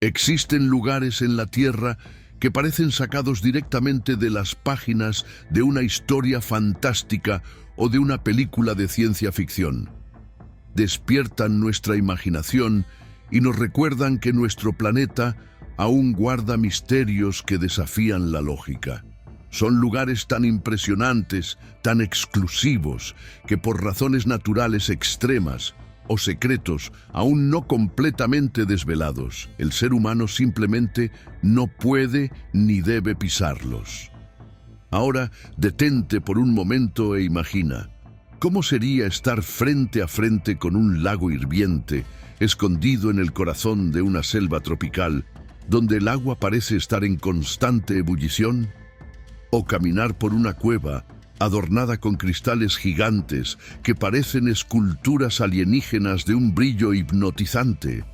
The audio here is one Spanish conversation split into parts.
Existen lugares en la Tierra que parecen sacados directamente de las páginas de una historia fantástica o de una película de ciencia ficción. Despiertan nuestra imaginación y nos recuerdan que nuestro planeta aún guarda misterios que desafían la lógica. Son lugares tan impresionantes, tan exclusivos, que por razones naturales extremas o secretos aún no completamente desvelados, el ser humano simplemente no puede ni debe pisarlos. Ahora, detente por un momento e imagina, ¿cómo sería estar frente a frente con un lago hirviente, escondido en el corazón de una selva tropical, donde el agua parece estar en constante ebullición? O caminar por una cueva adornada con cristales gigantes que parecen esculturas alienígenas de un brillo hipnotizante.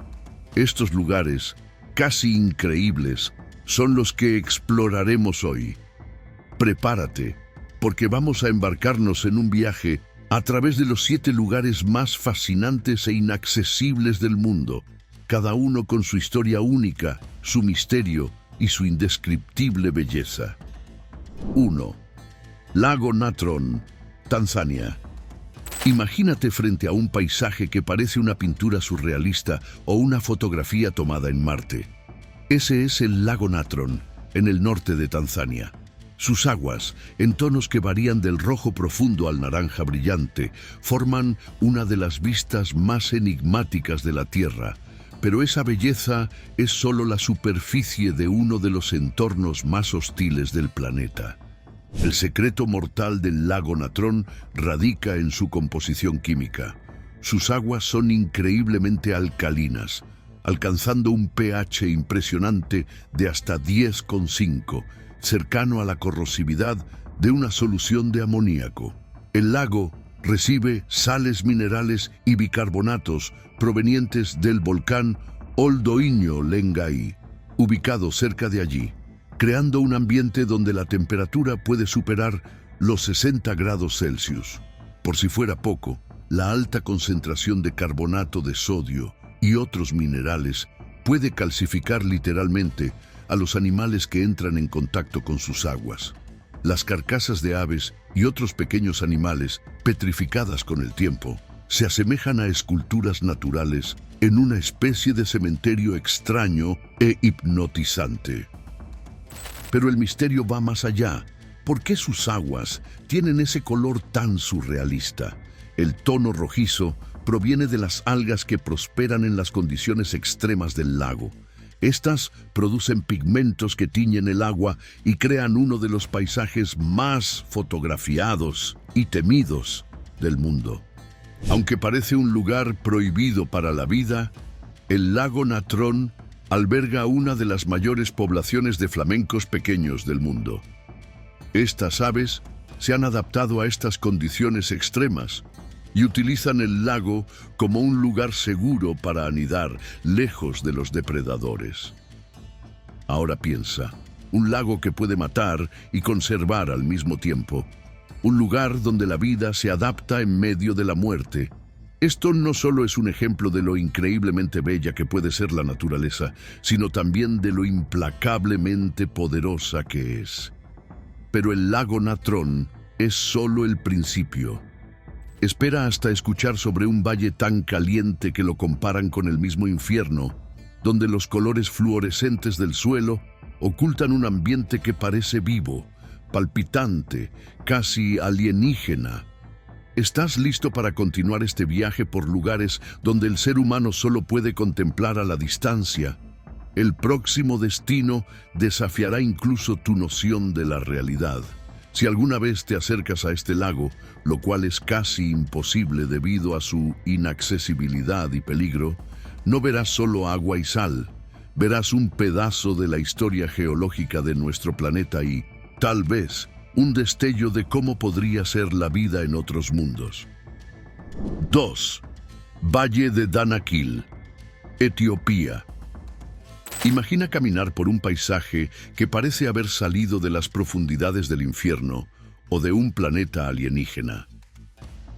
Estos lugares, casi increíbles, son los que exploraremos hoy. Prepárate, porque vamos a embarcarnos en un viaje a través de los 7 lugares más fascinantes e inaccesibles del mundo, cada uno con su historia única, su misterio y su indescriptible belleza. 1. Lago Natron, Tanzania. Imagínate frente a un paisaje que parece una pintura surrealista o una fotografía tomada en Marte. Ese es el lago Natron, en el norte de Tanzania. Sus aguas, en tonos que varían del rojo profundo al naranja brillante, forman una de las vistas más enigmáticas de la Tierra. Pero esa belleza es solo la superficie de uno de los entornos más hostiles del planeta. El secreto mortal del lago Natron radica en su composición química. Sus aguas son increíblemente alcalinas, alcanzando un pH impresionante de hasta 10,5, cercano a la corrosividad de una solución de amoníaco. El lago recibe sales minerales y bicarbonatos provenientes del volcán Oldoinho Lengai, ubicado cerca de allí, creando un ambiente donde la temperatura puede superar los 60 grados Celsius. Por si fuera poco, la alta concentración de carbonato de sodio y otros minerales puede calcificar literalmente a los animales que entran en contacto con sus aguas. Las carcasas de aves y otros pequeños animales, petrificadas con el tiempo, se asemejan a esculturas naturales en una especie de cementerio extraño e hipnotizante. Pero el misterio va más allá. ¿Por qué sus aguas tienen ese color tan surrealista? El tono rojizo proviene de las algas que prosperan en las condiciones extremas del lago. Estas producen pigmentos que tiñen el agua y crean uno de los paisajes más fotografiados y temidos del mundo. Aunque parece un lugar prohibido para la vida, el lago Natron alberga una de las mayores poblaciones de flamencos pequeños del mundo. Estas aves se han adaptado a estas condiciones extremas y utilizan el lago como un lugar seguro para anidar, lejos de los depredadores. Ahora piensa, un lago que puede matar y conservar al mismo tiempo. Un lugar donde la vida se adapta en medio de la muerte. Esto no solo es un ejemplo de lo increíblemente bella que puede ser la naturaleza, sino también de lo implacablemente poderosa que es. Pero el lago Natron es solo el principio. Espera hasta escuchar sobre un valle tan caliente que lo comparan con el mismo infierno, donde los colores fluorescentes del suelo ocultan un ambiente que parece vivo, palpitante, casi alienígena. ¿Estás listo para continuar este viaje por lugares donde el ser humano solo puede contemplar a la distancia? El próximo destino desafiará incluso tu noción de la realidad. Si alguna vez te acercas a este lago, lo cual es casi imposible debido a su inaccesibilidad y peligro, no verás solo agua y sal, verás un pedazo de la historia geológica de nuestro planeta y, tal vez, un destello de cómo podría ser la vida en otros mundos. 2. Valle de Danakil, Etiopía. Imagina caminar por un paisaje que parece haber salido de las profundidades del infierno o de un planeta alienígena.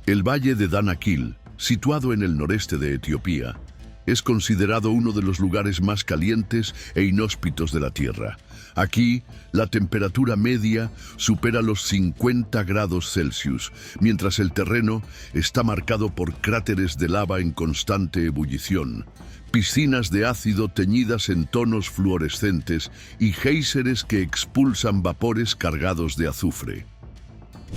El Valle de Danakil, situado en el noreste de Etiopía, Es considerado uno de los lugares más calientes e inhóspitos de la Tierra. Aquí, la temperatura media supera los 50 grados Celsius, mientras el terreno está marcado por cráteres de lava en constante ebullición, piscinas de ácido teñidas en tonos fluorescentes y géiseres que expulsan vapores cargados de azufre.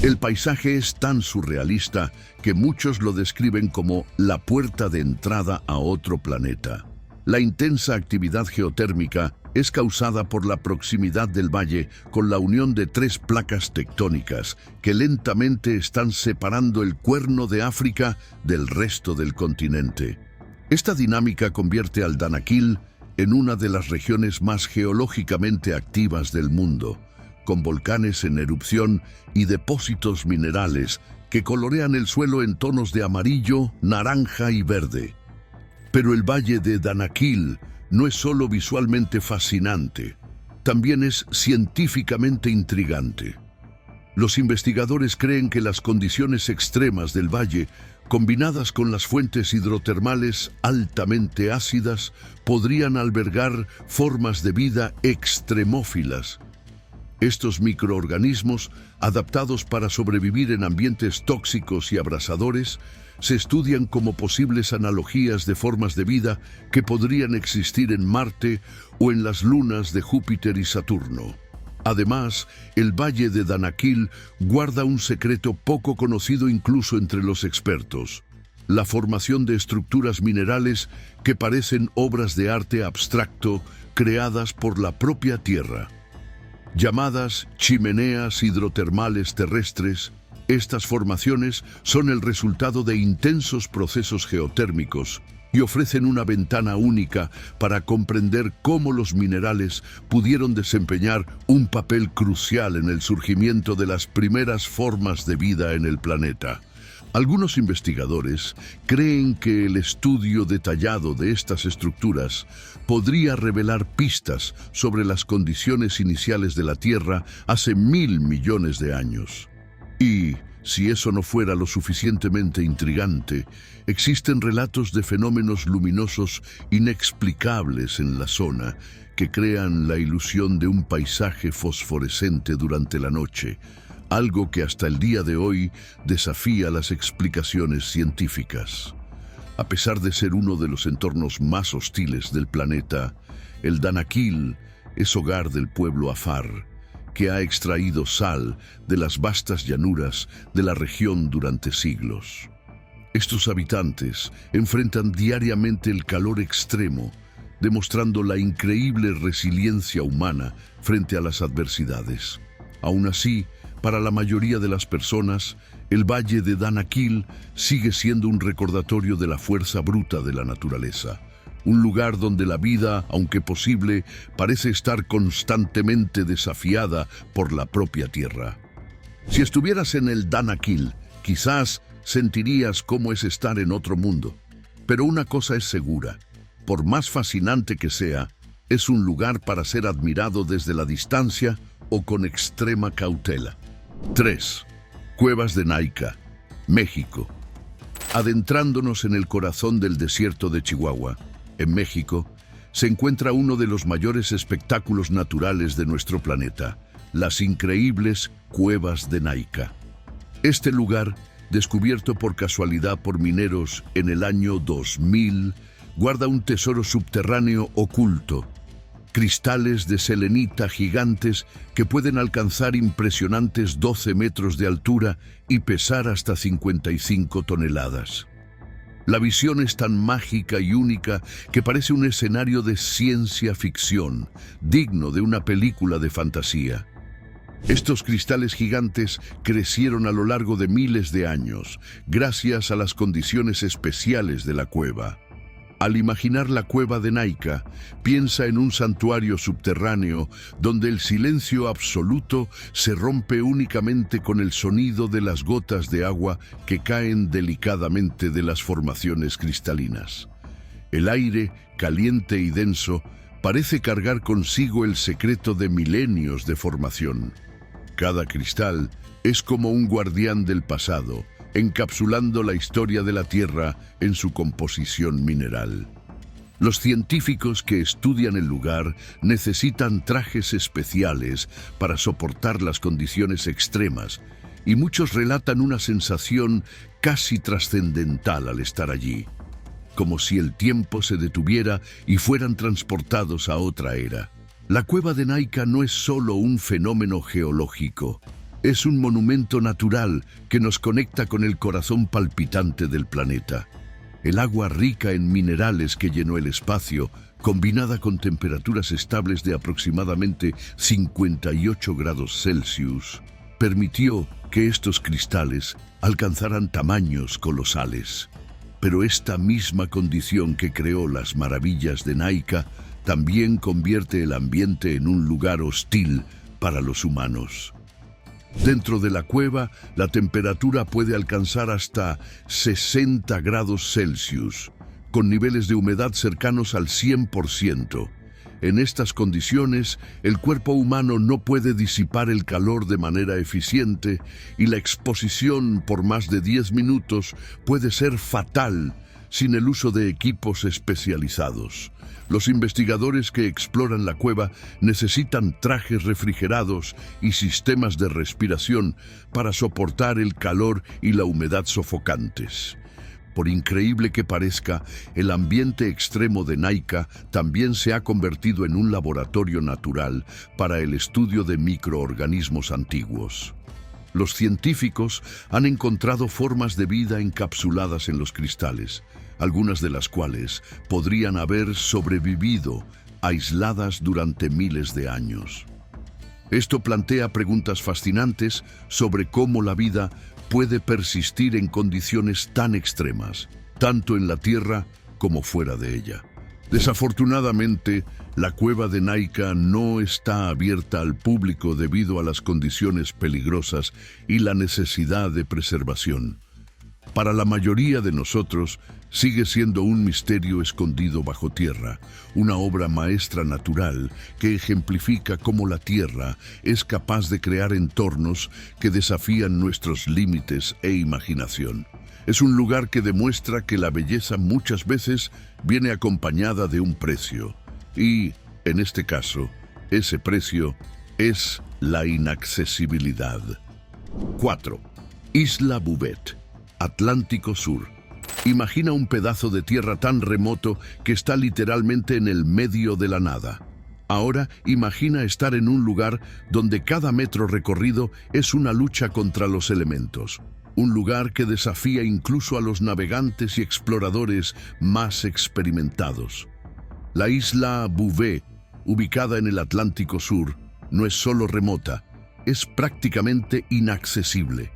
El paisaje es tan surrealista que muchos lo describen como la puerta de entrada a otro planeta. La intensa actividad geotérmica es causada por la proximidad del valle con la unión de tres placas tectónicas que lentamente están separando el Cuerno de África del resto del continente. Esta dinámica convierte al Danakil en una de las regiones más geológicamente activas del mundo, con volcanes en erupción y depósitos minerales que colorean el suelo en tonos de amarillo, naranja y verde. Pero el valle de Danakil no es solo visualmente fascinante, también es científicamente intrigante. Los investigadores creen que las condiciones extremas del valle, combinadas con las fuentes hidrotermales altamente ácidas, podrían albergar formas de vida extremófilas. Estos microorganismos, adaptados para sobrevivir en ambientes tóxicos y abrasadores, se estudian como posibles analogías de formas de vida que podrían existir en Marte o en las lunas de Júpiter y Saturno. Además, el valle de Danakil guarda un secreto poco conocido incluso entre los expertos: la formación de estructuras minerales que parecen obras de arte abstracto creadas por la propia Tierra. Llamadas chimeneas hidrotermales terrestres, estas formaciones son el resultado de intensos procesos geotérmicos y ofrecen una ventana única para comprender cómo los minerales pudieron desempeñar un papel crucial en el surgimiento de las primeras formas de vida en el planeta. Algunos investigadores creen que el estudio detallado de estas estructuras podría revelar pistas sobre las condiciones iniciales de la Tierra hace 1000 millones de años. Y, si eso no fuera lo suficientemente intrigante, existen relatos de fenómenos luminosos inexplicables en la zona que crean la ilusión de un paisaje fosforescente durante la noche, algo que hasta el día de hoy desafía las explicaciones científicas. A pesar de ser uno de los entornos más hostiles del planeta, el Danakil es hogar del pueblo Afar, que ha extraído sal de las vastas llanuras de la región durante siglos. Estos habitantes enfrentan diariamente el calor extremo, demostrando la increíble resiliencia humana frente a las adversidades. Aún así, para la mayoría de las personas, el valle de Danakil sigue siendo un recordatorio de la fuerza bruta de la naturaleza. Un lugar donde la vida, aunque posible, parece estar constantemente desafiada por la propia Tierra. Si estuvieras en el Danakil, quizás sentirías cómo es estar en otro mundo. Pero una cosa es segura: por más fascinante que sea, es un lugar para ser admirado desde la distancia o con extrema cautela. 3. Cuevas de Naica, México. Adentrándonos en el corazón del desierto de Chihuahua, en México, se encuentra uno de los mayores espectáculos naturales de nuestro planeta: las increíbles Cuevas de Naica. Este lugar, descubierto por casualidad por mineros en el año 2000, guarda un tesoro subterráneo oculto: cristales de selenita gigantes que pueden alcanzar impresionantes 12 metros de altura y pesar hasta 55 toneladas. La visión es tan mágica y única que parece un escenario de ciencia ficción, digno de una película de fantasía. Estos cristales gigantes crecieron a lo largo de miles de años, gracias a las condiciones especiales de la cueva. Al imaginar la cueva de Naica, piensa en un santuario subterráneo donde el silencio absoluto se rompe únicamente con el sonido de las gotas de agua que caen delicadamente de las formaciones cristalinas. El aire, caliente y denso, parece cargar consigo el secreto de milenios de formación. Cada cristal es como un guardián del pasado, encapsulando la historia de la Tierra en su composición mineral. Los científicos que estudian el lugar necesitan trajes especiales para soportar las condiciones extremas, y muchos relatan una sensación casi trascendental al estar allí, como si el tiempo se detuviera y fueran transportados a otra era. La cueva de Naika no es solo un fenómeno geológico, es un monumento natural que nos conecta con el corazón palpitante del planeta. El agua rica en minerales que llenó el espacio, combinada con temperaturas estables de aproximadamente 58 grados Celsius, permitió que estos cristales alcanzaran tamaños colosales. Pero esta misma condición que creó las maravillas de Naika también convierte el ambiente en un lugar hostil para los humanos. Dentro de la cueva, la temperatura puede alcanzar hasta 60 grados Celsius, con niveles de humedad cercanos al 100%. En estas condiciones, el cuerpo humano no puede disipar el calor de manera eficiente y la exposición por más de 10 minutos puede ser fatal sin el uso de equipos especializados. Los investigadores que exploran la cueva necesitan trajes refrigerados y sistemas de respiración para soportar el calor y la humedad sofocantes. Por increíble que parezca, el ambiente extremo de Naika también se ha convertido en un laboratorio natural para el estudio de microorganismos antiguos. Los científicos han encontrado formas de vida encapsuladas en los cristales, algunas de las cuales podrían haber sobrevivido aisladas durante miles de años. Esto plantea preguntas fascinantes sobre cómo la vida puede persistir en condiciones tan extremas, tanto en la Tierra como fuera de ella. Desafortunadamente, la cueva de Naika no está abierta al público debido a las condiciones peligrosas y la necesidad de preservación. Para la mayoría de nosotros, sigue siendo un misterio escondido bajo tierra, una obra maestra natural que ejemplifica cómo la Tierra es capaz de crear entornos que desafían nuestros límites e imaginación. Es un lugar que demuestra que la belleza muchas veces viene acompañada de un precio, y, en este caso, ese precio es la inaccesibilidad. 4. Isla Bouvet, Atlántico Sur. Imagina un pedazo de tierra tan remoto que está literalmente en el medio de la nada. Ahora imagina estar en un lugar donde cada metro recorrido es una lucha contra los elementos. Un lugar que desafía incluso a los navegantes y exploradores más experimentados. La isla Bouvet, ubicada en el Atlántico Sur, no es solo remota, es prácticamente inaccesible.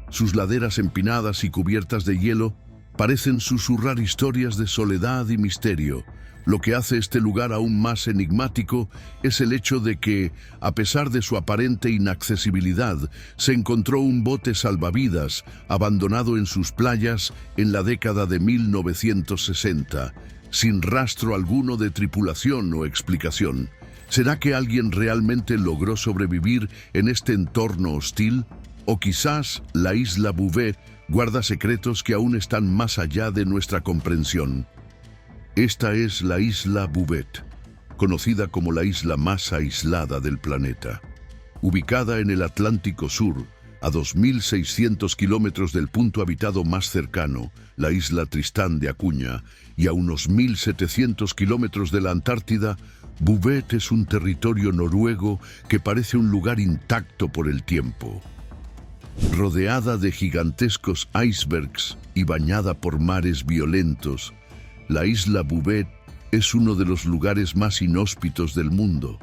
Sus laderas empinadas y cubiertas de hielo parecen susurrar historias de soledad y misterio. Lo que hace este lugar aún más enigmático es el hecho de que, a pesar de su aparente inaccesibilidad, se encontró un bote salvavidas abandonado en sus playas en la década de 1960, sin rastro alguno de tripulación o explicación. ¿Será que alguien realmente logró sobrevivir en este entorno hostil? O quizás la isla Bouvet guarda secretos que aún están más allá de nuestra comprensión. Esta es la isla Bouvet, conocida como la isla más aislada del planeta. Ubicada en el Atlántico Sur, a 2.600 kilómetros del punto habitado más cercano, la isla Tristán de Acuña, y a unos 1.700 kilómetros de la Antártida, Bouvet es un territorio noruego que parece un lugar intacto por el tiempo. Rodeada de gigantescos icebergs y bañada por mares violentos, la isla Bouvet es uno de los lugares más inhóspitos del mundo.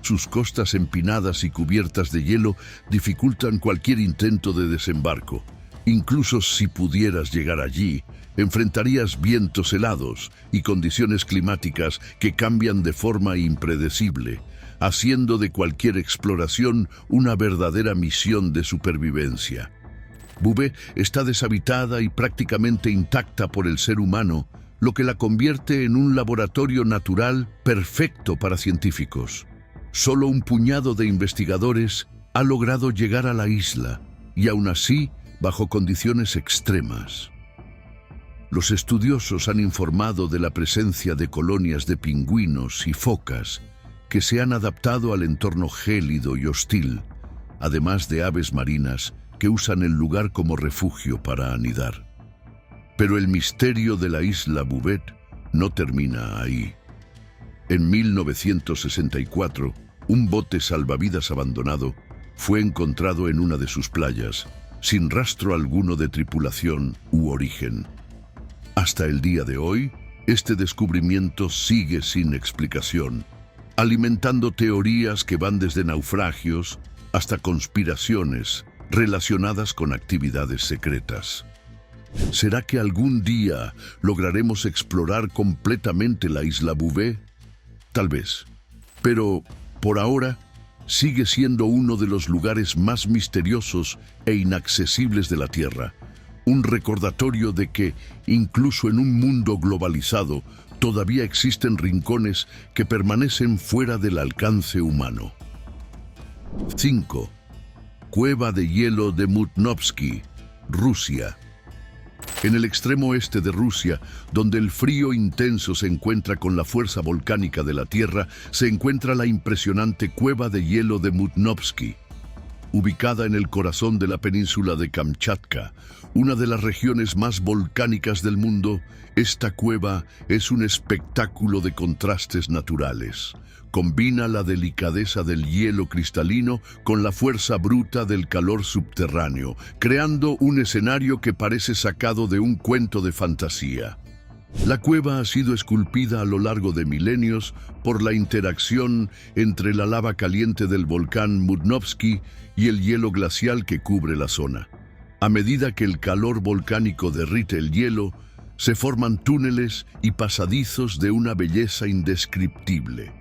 Sus costas empinadas y cubiertas de hielo dificultan cualquier intento de desembarco. Incluso si pudieras llegar allí, enfrentarías vientos helados y condiciones climáticas que cambian de forma impredecible, haciendo de cualquier exploración una verdadera misión de supervivencia. Bouvet está deshabitada y prácticamente intacta por el ser humano, lo que la convierte en un laboratorio natural perfecto para científicos. Solo un puñado de investigadores ha logrado llegar a la isla, y aún así, bajo condiciones extremas. Los estudiosos han informado de la presencia de colonias de pingüinos y focas que se han adaptado al entorno gélido y hostil, además de aves marinas que usan el lugar como refugio para anidar. Pero el misterio de la isla Bouvet no termina ahí. En 1964, un bote salvavidas abandonado fue encontrado en una de sus playas, sin rastro alguno de tripulación u origen. Hasta el día de hoy, este descubrimiento sigue sin explicación, alimentando teorías que van desde naufragios hasta conspiraciones relacionadas con actividades secretas. ¿Será que algún día lograremos explorar completamente la isla Bouvet? Tal vez. Pero, por ahora, sigue siendo uno de los lugares más misteriosos e inaccesibles de la Tierra. Un recordatorio de que, incluso en un mundo globalizado, todavía existen rincones que permanecen fuera del alcance humano. 5. Cueva de hielo de Mutnovsky, Rusia. En el extremo este de Rusia, donde el frío intenso se encuentra con la fuerza volcánica de la Tierra, se encuentra la impresionante Cueva de hielo de Mutnovsky. Ubicada en el corazón de la península de Kamchatka, una de las regiones más volcánicas del mundo, esta cueva es un espectáculo de contrastes naturales. Combina la delicadeza del hielo cristalino con la fuerza bruta del calor subterráneo, creando un escenario que parece sacado de un cuento de fantasía. La cueva ha sido esculpida a lo largo de milenios por la interacción entre la lava caliente del volcán Mutnovsky y el hielo glacial que cubre la zona. A medida que el calor volcánico derrite el hielo, se forman túneles y pasadizos de una belleza indescriptible.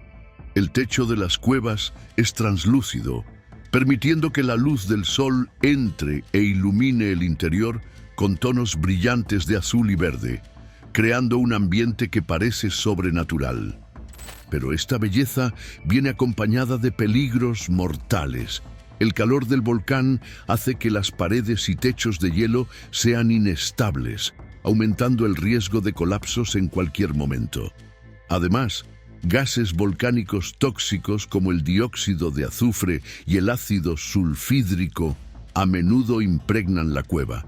El techo de las cuevas es translúcido, permitiendo que la luz del sol entre e ilumine el interior con tonos brillantes de azul y verde, creando un ambiente que parece sobrenatural. Pero esta belleza viene acompañada de peligros mortales. El calor del volcán hace que las paredes y techos de hielo sean inestables, aumentando el riesgo de colapsos en cualquier momento. Además, gases volcánicos tóxicos como el dióxido de azufre y el ácido sulfídrico a menudo impregnan la cueva,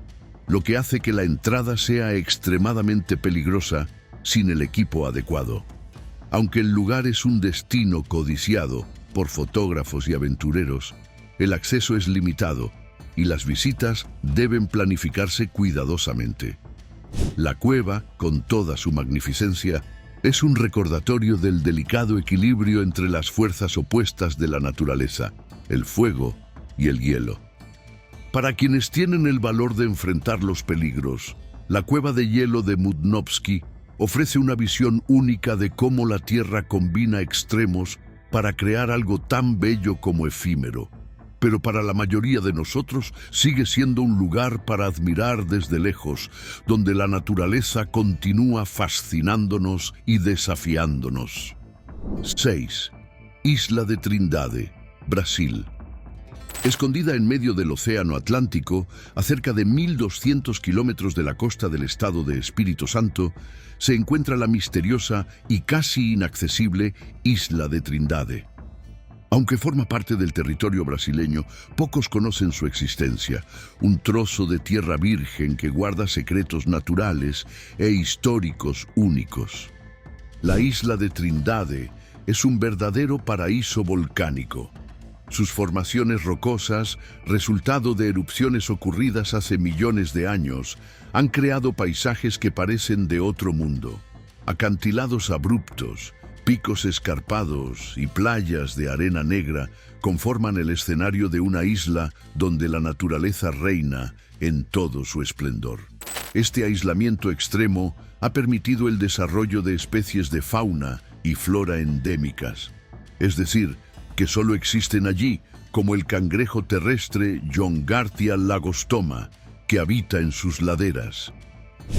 lo que hace que la entrada sea extremadamente peligrosa sin el equipo adecuado. Aunque el lugar es un destino codiciado por fotógrafos y aventureros, el acceso es limitado y las visitas deben planificarse cuidadosamente. La cueva, con toda su magnificencia, es un recordatorio del delicado equilibrio entre las fuerzas opuestas de la naturaleza, el fuego y el hielo. Para quienes tienen el valor de enfrentar los peligros, la cueva de hielo de Mutnovsky ofrece una visión única de cómo la Tierra combina extremos para crear algo tan bello como efímero. Pero para la mayoría de nosotros sigue siendo un lugar para admirar desde lejos, donde la naturaleza continúa fascinándonos y desafiándonos. 6. Isla de Trindade, Brasil. Escondida en medio del Océano Atlántico, a cerca de 1.200 kilómetros de la costa del estado de Espíritu Santo, se encuentra la misteriosa y casi inaccesible Isla de Trindade. Aunque forma parte del territorio brasileño, pocos conocen su existencia, un trozo de tierra virgen que guarda secretos naturales e históricos únicos. La isla de Trindade es un verdadero paraíso volcánico. Sus formaciones rocosas, resultado de erupciones ocurridas hace millones de años, han creado paisajes que parecen de otro mundo. Acantilados abruptos, picos escarpados y playas de arena negra conforman el escenario de una isla donde la naturaleza reina en todo su esplendor. Este aislamiento extremo ha permitido el desarrollo de especies de fauna y flora endémicas, es decir, que solo existen allí, como el cangrejo terrestre Jongarthia lagostoma, que habita en sus laderas.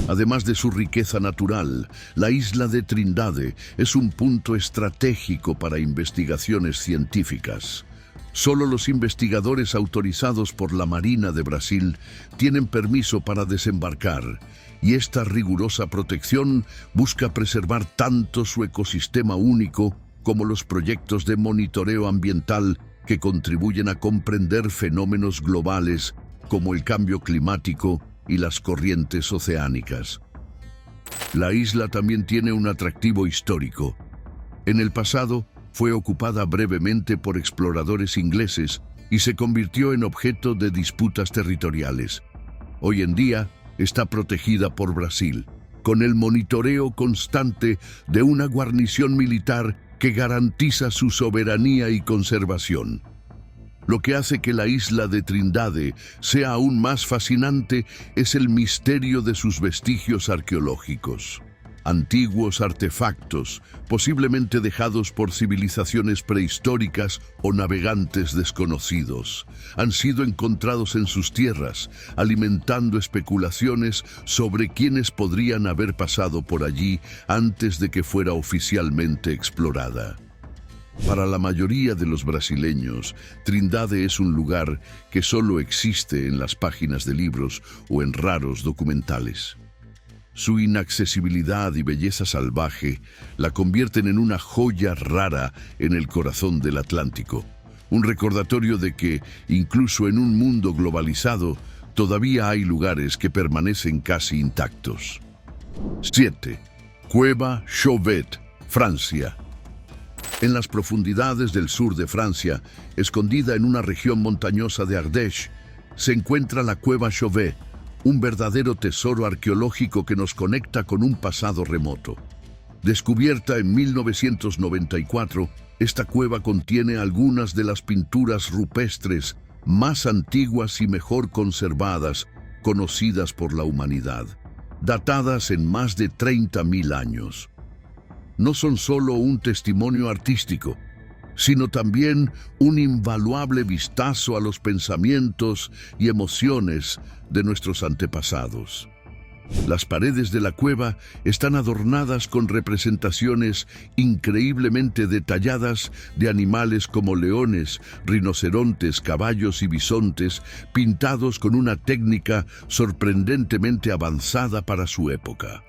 Además de su riqueza natural, la isla de Trindade es un punto estratégico para investigaciones científicas. Solo los investigadores autorizados por la Marina de Brasil tienen permiso para desembarcar, y esta rigurosa protección busca preservar tanto su ecosistema único como los proyectos de monitoreo ambiental que contribuyen a comprender fenómenos globales como el cambio climático y las corrientes oceánicas. La isla también tiene un atractivo histórico. En el pasado, fue ocupada brevemente por exploradores ingleses y se convirtió en objeto de disputas territoriales. Hoy en día, está protegida por Brasil, con el monitoreo constante de una guarnición militar que garantiza su soberanía y conservación. Lo que hace que la isla de Trindade sea aún más fascinante es el misterio de sus vestigios arqueológicos. Antiguos artefactos, posiblemente dejados por civilizaciones prehistóricas o navegantes desconocidos, han sido encontrados en sus tierras, alimentando especulaciones sobre quiénes podrían haber pasado por allí antes de que fuera oficialmente explorada. Para la mayoría de los brasileños, Trindade es un lugar que solo existe en las páginas de libros o en raros documentales. Su inaccesibilidad y belleza salvaje la convierten en una joya rara en el corazón del Atlántico, un recordatorio de que, incluso en un mundo globalizado, todavía hay lugares que permanecen casi intactos. 7. Cueva Chauvet, Francia. En las profundidades del sur de Francia, escondida en una región montañosa de Ardèche, se encuentra la Cueva Chauvet, un verdadero tesoro arqueológico que nos conecta con un pasado remoto. Descubierta en 1994, esta cueva contiene algunas de las pinturas rupestres más antiguas y mejor conservadas conocidas por la humanidad, datadas en más de 30.000 años. No son solo un testimonio artístico, sino también un invaluable vistazo a los pensamientos y emociones de nuestros antepasados. Las paredes de la cueva están adornadas con representaciones increíblemente detalladas de animales como leones, rinocerontes, caballos y bisontes, pintados con una técnica sorprendentemente avanzada para su época.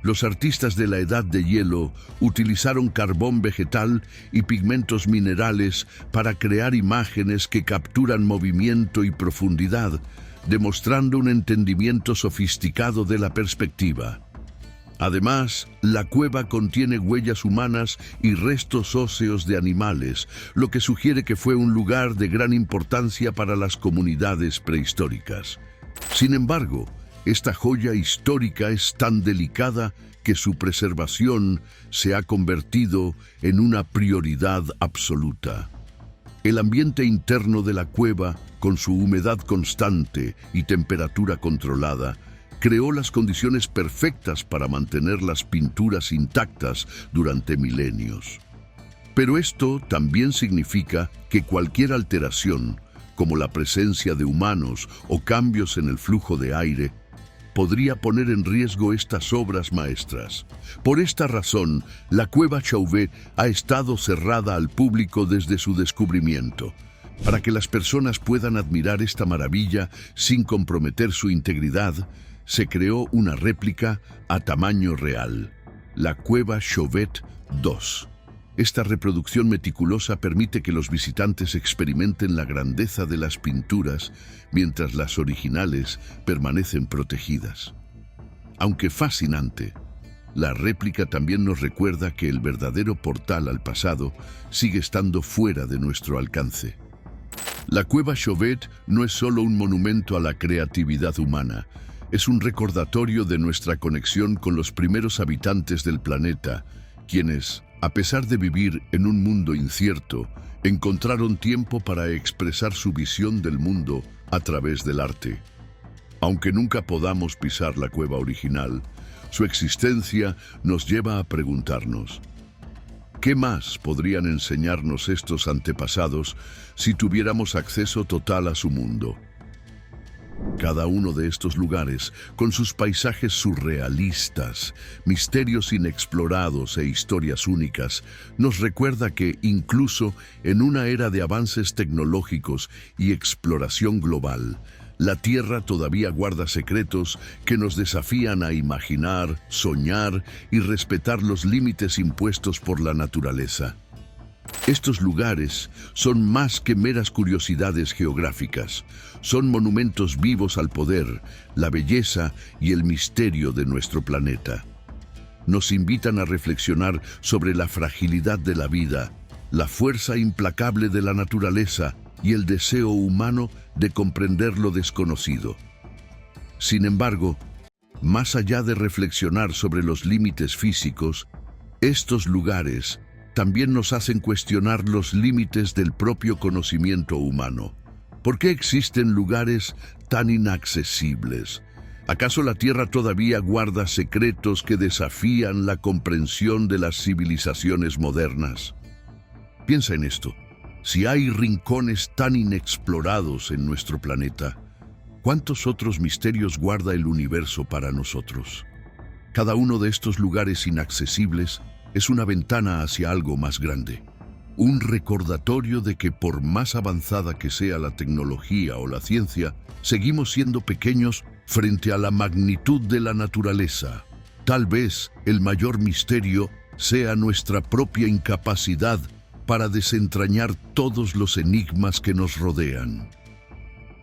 Los artistas de la Edad de Hielo utilizaron carbón vegetal y pigmentos minerales para crear imágenes que capturan movimiento y profundidad, demostrando un entendimiento sofisticado de la perspectiva. Además, la cueva contiene huellas humanas y restos óseos de animales, lo que sugiere que fue un lugar de gran importancia para las comunidades prehistóricas. Sin embargo, esta joya histórica es tan delicada que su preservación se ha convertido en una prioridad absoluta. El ambiente interno de la cueva, con su humedad constante y temperatura controlada, creó las condiciones perfectas para mantener las pinturas intactas durante milenios. Pero esto también significa que cualquier alteración, como la presencia de humanos o cambios en el flujo de aire, podría poner en riesgo estas obras maestras. Por esta razón, la Cueva Chauvet ha estado cerrada al público desde su descubrimiento, para que las personas puedan admirar esta maravilla sin comprometer su integridad. Se creó una réplica a tamaño real, la Cueva Chauvet II. Esta reproducción meticulosa permite que los visitantes experimenten la grandeza de las pinturas, mientras las originales permanecen protegidas. Aunque fascinante, la réplica también nos recuerda que el verdadero portal al pasado sigue estando fuera de nuestro alcance. La Cueva Chauvet no es solo un monumento a la creatividad humana, es un recordatorio de nuestra conexión con los primeros habitantes del planeta, quienes, a pesar de vivir en un mundo incierto, encontraron tiempo para expresar su visión del mundo a través del arte. Aunque nunca podamos pisar la cueva original, su existencia nos lleva a preguntarnos: ¿qué más podrían enseñarnos estos antepasados si tuviéramos acceso total a su mundo? Cada uno de estos lugares, con sus paisajes surrealistas, misterios inexplorados e historias únicas, nos recuerda que, incluso en una era de avances tecnológicos y exploración global, La Tierra todavía guarda secretos que nos desafían a imaginar, soñar y respetar los límites impuestos por la naturaleza. Estos lugares son más que meras curiosidades geográficas. Son monumentos vivos al poder, la belleza y el misterio de nuestro planeta. Nos invitan a reflexionar sobre la fragilidad de la vida, la fuerza implacable de la naturaleza y el deseo humano de comprender lo desconocido. Sin embargo, más allá de reflexionar sobre los límites físicos, estos lugares también nos hacen cuestionar los límites del propio conocimiento humano. ¿Por qué existen lugares tan inaccesibles? ¿Acaso la Tierra todavía guarda secretos que desafían la comprensión de las civilizaciones modernas? Piensa en esto. Si hay rincones tan inexplorados en nuestro planeta, ¿cuántos otros misterios guarda el universo para nosotros? Cada uno de estos lugares inaccesibles es una ventana hacia algo más grande. Un recordatorio de que por más avanzada que sea la tecnología o la ciencia, seguimos siendo pequeños frente a la magnitud de la naturaleza. Tal vez el mayor misterio sea nuestra propia incapacidad para desentrañar todos los enigmas que nos rodean.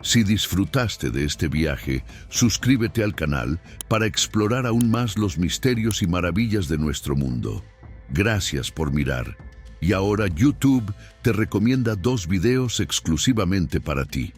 Si disfrutaste de este viaje, suscríbete al canal para explorar aún más los misterios y maravillas de nuestro mundo. Gracias por mirar. Y ahora YouTube te recomienda 2 videos exclusivamente para ti.